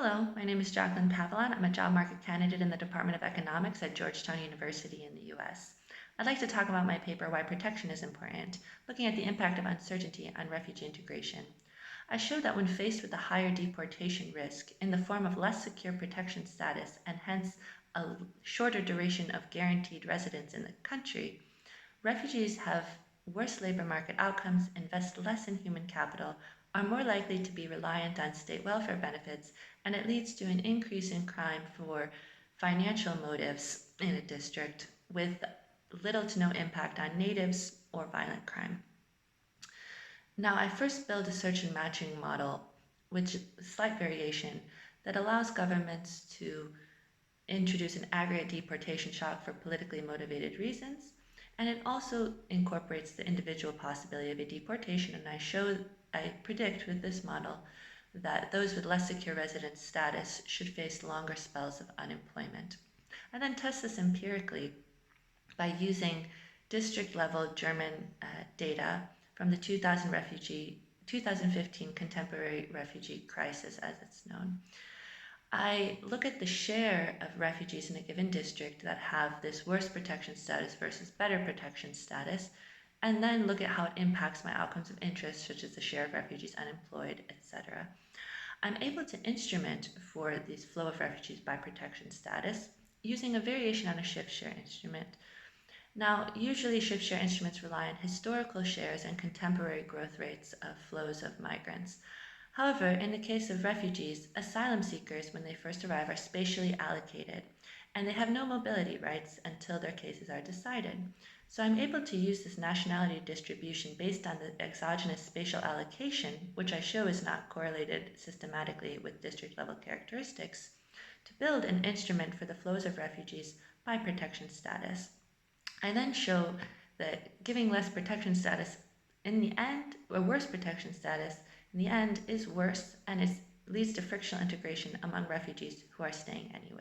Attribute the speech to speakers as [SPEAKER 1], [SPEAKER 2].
[SPEAKER 1] Hello, my name is Jacquelyn Pavilon. I'm a job market candidate in the Department of Economics at Georgetown University in the US. I'd like to talk about my paper, Why Protection is Important, looking at the impact of uncertainty on refugee integration. I showed that when faced with a higher deportation risk in the form of less secure protection status and hence a shorter duration of guaranteed residence in the country, refugees have worse labor market outcomes, invest less in human capital, are more likely to be reliant on state welfare benefits, and it leads to an increase in crime for financial motives in a district with little to no impact on natives or violent crime. Now, I first built a search and matching model, which is a slight variation, that allows governments to introduce an aggregate deportation shock for politically motivated reasons, and it also incorporates the individual possibility of a deportation. And I predict with this model that those with less secure residence status should face longer spells of unemployment. I then test this empirically by using district level German data from the 2015 contemporary refugee crisis, as it's known. I look at the share of refugees in a given district that have this worse protection status versus better protection status, and then look at how it impacts my outcomes of interest, such as the share of refugees unemployed, etc. I'm able to instrument for this flow of refugees by protection status using a variation on a shift share instrument. Now, usually shift share instruments rely on historical shares and contemporary growth rates of flows of migrants. However, in the case of refugees, asylum seekers, when they first arrive, are spatially allocated, and they have no mobility rights until their cases are decided. So I'm able to use this nationality distribution based on the exogenous spatial allocation, which I show is not correlated systematically with district-level characteristics, to build an instrument for the flows of refugees by protection status. I then show that giving less protection status in the end, or worse protection status, in the end is worse and it leads to frictional integration among refugees who are staying anyway.